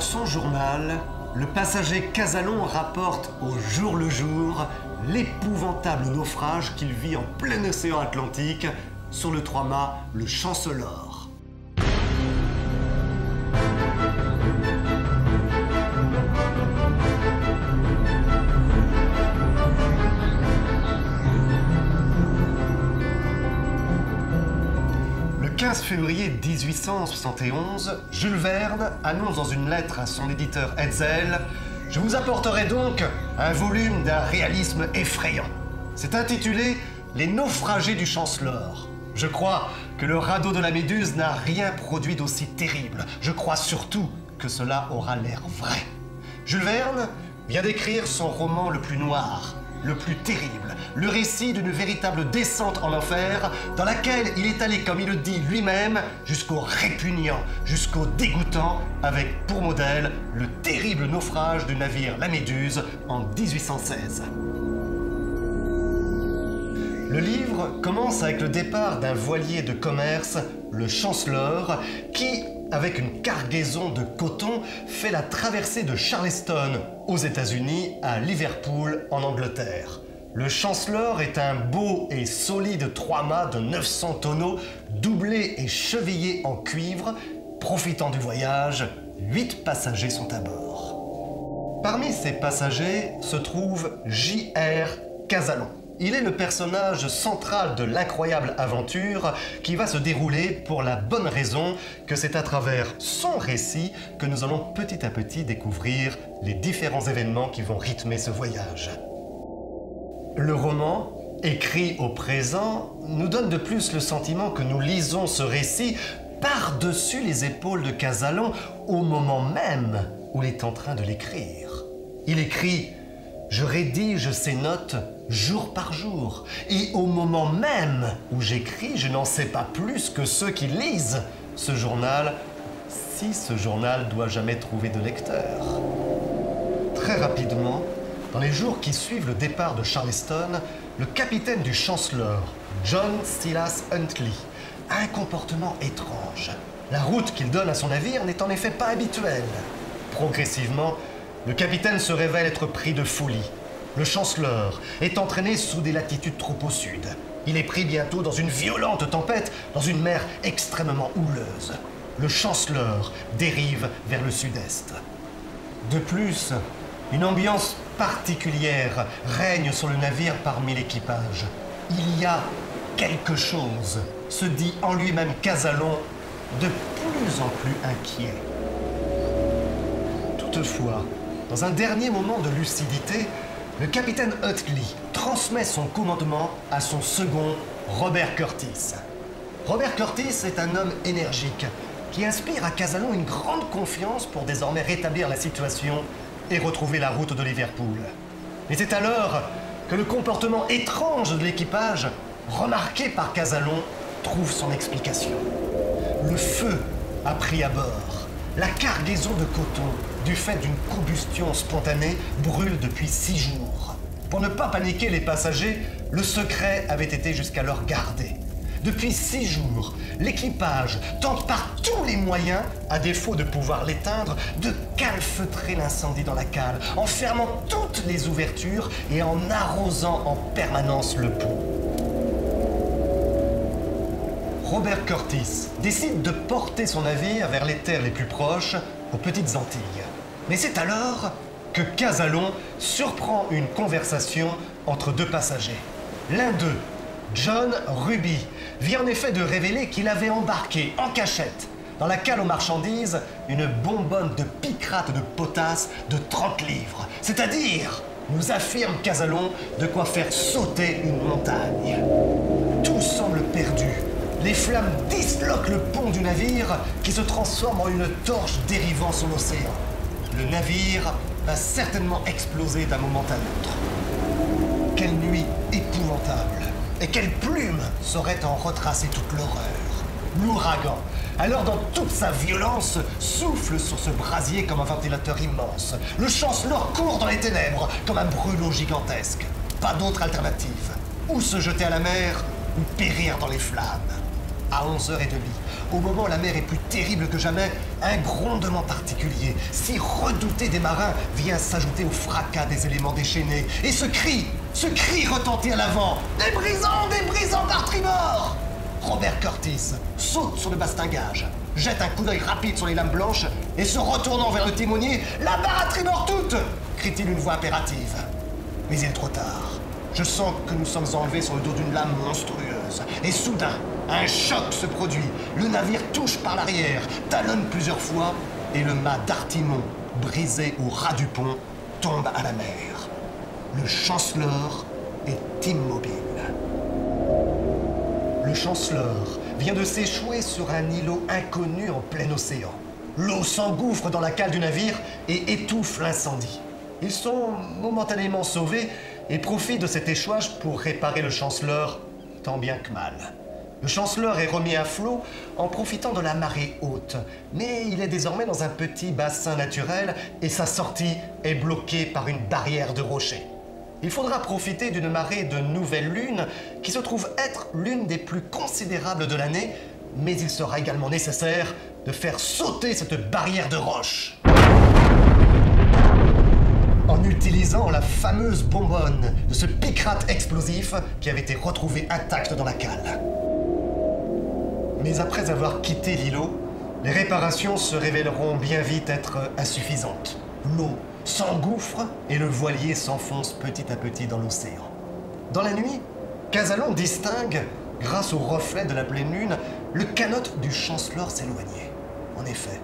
son journal, le passager Cazalon rapporte au jour le jour l'épouvantable naufrage qu'il vit en plein océan Atlantique sur le trois-mâts le Chancellor. Le 15 février 1871, Jules Verne annonce dans une lettre à son éditeur Hetzel « Je vous apporterai donc un volume d'un réalisme effrayant. C'est intitulé « Les naufragés du Chancellor ». Je crois que le radeau de la Méduse n'a rien produit d'aussi terrible. Je crois surtout que cela aura l'air vrai. » Jules Verne vient d'écrire son roman le plus noir, le plus terrible, le récit d'une véritable descente en enfer dans laquelle il est allé, comme il le dit lui-même, jusqu'au répugnant, jusqu'au dégoûtant, avec pour modèle le terrible naufrage du navire La Méduse en 1816. Le livre commence avec le départ d'un voilier de commerce, le Chancellor, qui, avec une cargaison de coton, fait la traversée de Charleston aux États-Unis à Liverpool en Angleterre. Le Chancellor est un beau et solide trois-mâts de 900 tonneaux, doublé et chevillé en cuivre. Profitant du voyage, 8 passagers sont à bord. Parmi ces passagers se trouve J.R. Cazalon. Il est le personnage central de l'incroyable aventure qui va se dérouler pour la bonne raison que c'est à travers son récit que nous allons petit à petit découvrir les différents événements qui vont rythmer ce voyage. Le roman, écrit au présent, nous donne de plus le sentiment que nous lisons ce récit par-dessus les épaules de Cazalon au moment même où il est en train de l'écrire. Il écrit « Je rédige ces notes jour par jour, et au moment même où j'écris, je n'en sais pas plus que ceux qui lisent ce journal, si ce journal doit jamais trouver de lecteur. » Très rapidement, dans les jours qui suivent le départ de Charleston, le capitaine du Chancellor, John Silas Huntley, a un comportement étrange. La route qu'il donne à son navire n'est en effet pas habituelle. Progressivement, le capitaine se révèle être pris de folie. Le Chancellor est entraîné sous des latitudes trop au sud. Il est pris bientôt dans une violente tempête, dans une mer extrêmement houleuse. Le Chancellor dérive vers le sud-est. De plus, une ambiance particulière règne sur le navire parmi l'équipage. Il y a quelque chose, se dit en lui-même Cazalon, de plus en plus inquiet. Toutefois, dans un dernier moment de lucidité, le capitaine Huntley transmet son commandement à son second, Robert Kurtis. Robert Kurtis est un homme énergique qui inspire à Cazalon une grande confiance pour désormais rétablir la situation et retrouver la route de Liverpool. Et c'est alors que le comportement étrange de l'équipage, remarqué par Cazalon, trouve son explication. Le feu a pris à bord. La cargaison de coton, du fait d'une combustion spontanée, brûle depuis 6 jours. Pour ne pas paniquer les passagers, le secret avait été jusqu'alors gardé. Depuis 6 jours, l'équipage tente par tous les moyens, à défaut de pouvoir l'éteindre, de calfeutrer l'incendie dans la cale, en fermant toutes les ouvertures et en arrosant en permanence le pont. Robert Kurtis décide de porter son navire vers les terres les plus proches, aux Petites Antilles. Mais c'est alors que Cazalon surprend une conversation entre 2 passagers. L'un d'eux, John Ruby, vient en effet de révéler qu'il avait embarqué en cachette dans la cale aux marchandises une bonbonne de picrate de potasse de 30 livres. C'est-à-dire, nous affirme Cazalon, de quoi faire sauter une montagne. Tout semble perdu. Les flammes disloquent le pont du navire qui se transforme en une torche dérivant sur l'océan. Le navire va certainement exploser d'un moment à l'autre. Quelle nuit épouvantable! Et quelle plume saurait en retracer toute l'horreur! L'ouragan, alors dans toute sa violence, souffle sur ce brasier comme un ventilateur immense. Le Chancellor court dans les ténèbres comme un brûlot gigantesque. Pas d'autre alternative. Ou se jeter à la mer, ou périr dans les flammes. à 11h30, au moment où la mer est plus terrible que jamais, un grondement particulier, si redouté des marins, vient s'ajouter au fracas des éléments déchaînés. Et ce cri retentit à l'avant. Des brisants par tribord! Robert Kurtis saute sur le bastingage, jette un coup d'œil rapide sur les lames blanches et se retournant vers le timonier, la barre à tribord toute! Crie-t-il une voix impérative. Mais il est trop tard. Je sens que nous sommes enlevés sur le dos d'une lame monstrueuse. Et soudain, un choc se produit. Le navire touche par l'arrière, talonne plusieurs fois, et le mât d'artimon, brisé au ras du pont, tombe à la mer. Le Chancellor est immobile. Le Chancellor vient de s'échouer sur un îlot inconnu en plein océan. L'eau s'engouffre dans la cale du navire et étouffe l'incendie. Ils sont momentanément sauvés et profitent de cet échouage pour réparer le Chancellor, tant bien que mal. Le Chancellor est remis à flot en profitant de la marée haute, mais il est désormais dans un petit bassin naturel et sa sortie est bloquée par une barrière de rochers. Il faudra profiter d'une marée de nouvelle lune qui se trouve être l'une des plus considérables de l'année, mais il sera également nécessaire de faire sauter cette barrière de roches. En utilisant la fameuse bonbonne de ce picrate explosif qui avait été retrouvé intact dans la cale. Mais après avoir quitté l'îlot, les réparations se révéleront bien vite être insuffisantes. L'eau s'engouffre et le voilier s'enfonce petit à petit dans l'océan. Dans la nuit, Cazalon distingue, grâce au reflet de la pleine lune, le canot du Chancellor s'éloigner. En effet,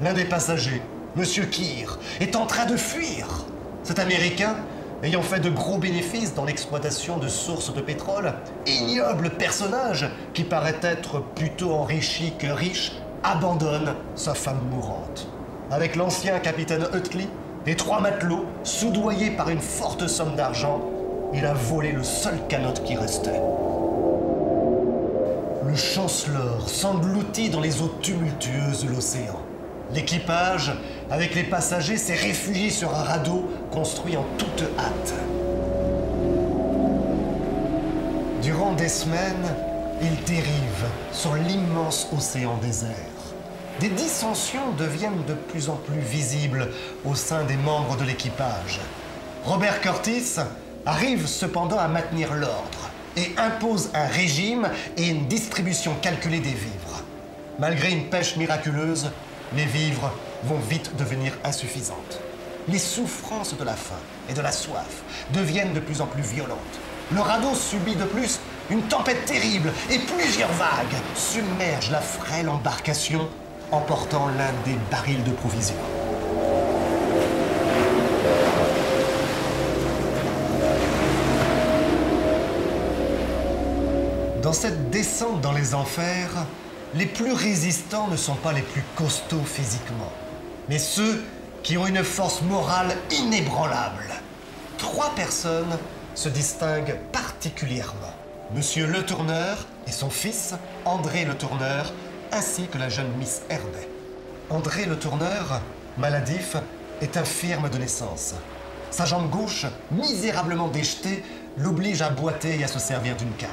l'un des passagers, Monsieur Keir, est en train de fuir. Cet Américain, ayant fait de gros bénéfices dans l'exploitation de sources de pétrole, ignoble personnage qui paraît être plutôt enrichi que riche, abandonne sa femme mourante. Avec l'ancien capitaine Utley et 3 matelots, soudoyés par une forte somme d'argent, il a volé le seul canot qui restait. Le Chancellor s'engloutit dans les eaux tumultueuses de l'océan. L'équipage, avec les passagers, s'est réfugié sur un radeau construit en toute hâte. Durant des semaines, il dérive sur l'immense océan désert. Des dissensions deviennent de plus en plus visibles au sein des membres de l'équipage. Robert Kurtis arrive cependant à maintenir l'ordre et impose un régime et une distribution calculée des vivres. Malgré une pêche miraculeuse, les vivres vont vite devenir insuffisantes. Les souffrances de la faim et de la soif deviennent de plus en plus violentes. Le radeau subit de plus une tempête terrible et plusieurs vagues submergent la frêle embarcation, emportant l'un des barils de provisions. Dans cette descente dans les enfers, les plus résistants ne sont pas les plus costauds physiquement, mais ceux qui ont une force morale inébranlable. 3 personnes se distinguent particulièrement. Monsieur Le Tourneur et son fils, André Le Tourneur, ainsi que la jeune Miss Herbey. André Le Tourneur, maladif, est infirme de naissance. Sa jambe gauche, misérablement déjetée, l'oblige à boiter et à se servir d'une canne.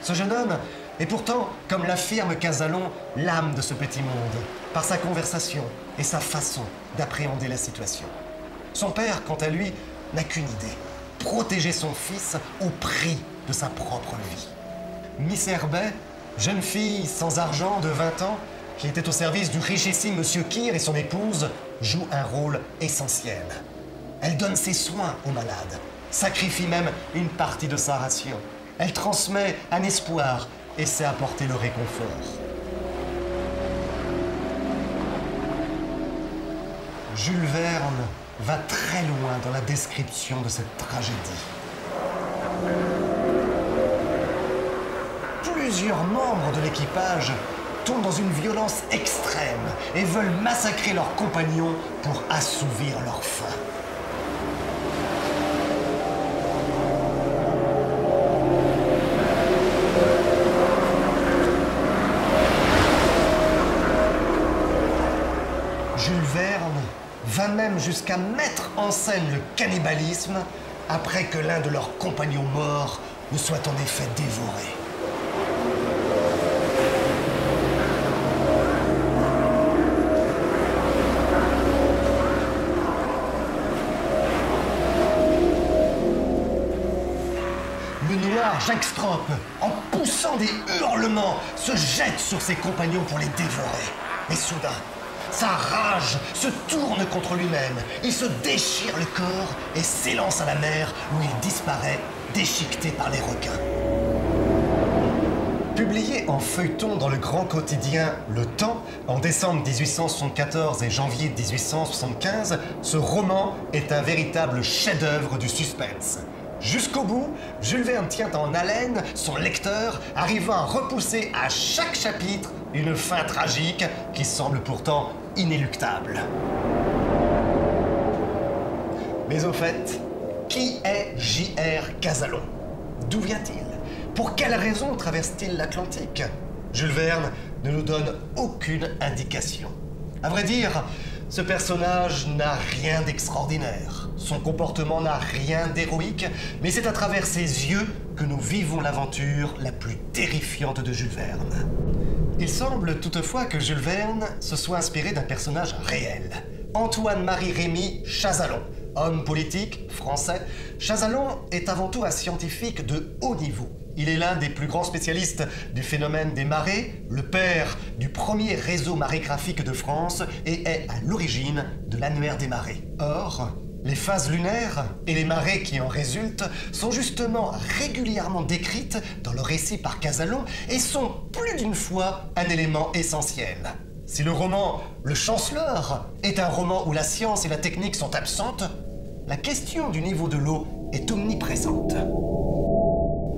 Ce jeune homme est pourtant, comme l'affirme Cazalon, l'âme de ce petit monde, par sa conversation et sa façon d'appréhender la situation. Son père, quant à lui, n'a qu'une idée: protéger son fils au prix de sa propre vie. Miss Herbey, jeune fille sans argent de 20 ans, qui était au service du richissime Monsieur Keir et son épouse, joue un rôle essentiel. Elle donne ses soins aux malades, sacrifie même une partie de sa ration. Elle transmet un espoir et sait apporter le réconfort. Jules Verne va très loin dans la description de cette tragédie. Plusieurs membres de l'équipage tombent dans une violence extrême et veulent massacrer leurs compagnons pour assouvir leur faim. Jules Verne va même jusqu'à mettre en scène le cannibalisme après que l'un de leurs compagnons morts ne soit en effet dévoré. soir, Jacques Strop, en poussant des hurlements, se jette sur ses compagnons pour les dévorer. Mais soudain, sa rage se tourne contre lui-même. Il se déchire le corps et s'élance à la mer où il disparaît, déchiqueté par les requins. Publié en feuilleton dans le grand quotidien Le Temps en décembre 1874 et janvier 1875, ce roman est un véritable chef-d'œuvre du suspense. Jusqu'au bout, Jules Verne tient en haleine son lecteur, arrivant à repousser à chaque chapitre une fin tragique qui semble pourtant inéluctable. Mais au fait, qui est J.R. Kazallon? D'où vient-il? Pour quelle raison traverse-t-il l'Atlantique? Jules Verne ne nous donne aucune indication. À vrai dire, ce personnage n'a rien d'extraordinaire. Son comportement n'a rien d'héroïque, mais c'est à travers ses yeux que nous vivons l'aventure la plus terrifiante de Jules Verne. Il semble toutefois que Jules Verne se soit inspiré d'un personnage réel, Antoine-Marie Rémy Chazallon. Homme politique, français, Chazallon est avant tout un scientifique de haut niveau. Il est l'un des plus grands spécialistes du phénomène des marées, le père du premier réseau marégraphique de France et est à l'origine de l'annuaire des marées. Or, les phases lunaires et les marées qui en résultent sont justement régulièrement décrites dans le récit par Kazallon et sont plus d'une fois un élément essentiel. Si le roman Le Chanceleur est un roman où la science et la technique sont absentes, la question du niveau de l'eau est omniprésente.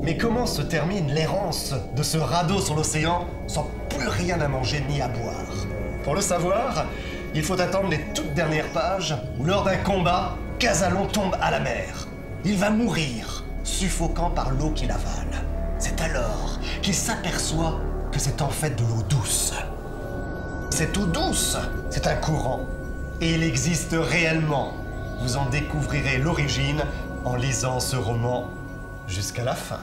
Mais comment se termine l'errance de ce radeau sur l'océan sans plus rien à manger ni à boire? Pour le savoir, il faut attendre les toutes dernières pages où lors d'un combat, Kazallon tombe à la mer. Il va mourir, suffoquant par l'eau qu'il avale. C'est alors qu'il s'aperçoit que c'est en fait de l'eau douce. Cette eau douce, c'est un courant. Et il existe réellement. Vous en découvrirez l'origine en lisant ce roman jusqu'à la fin.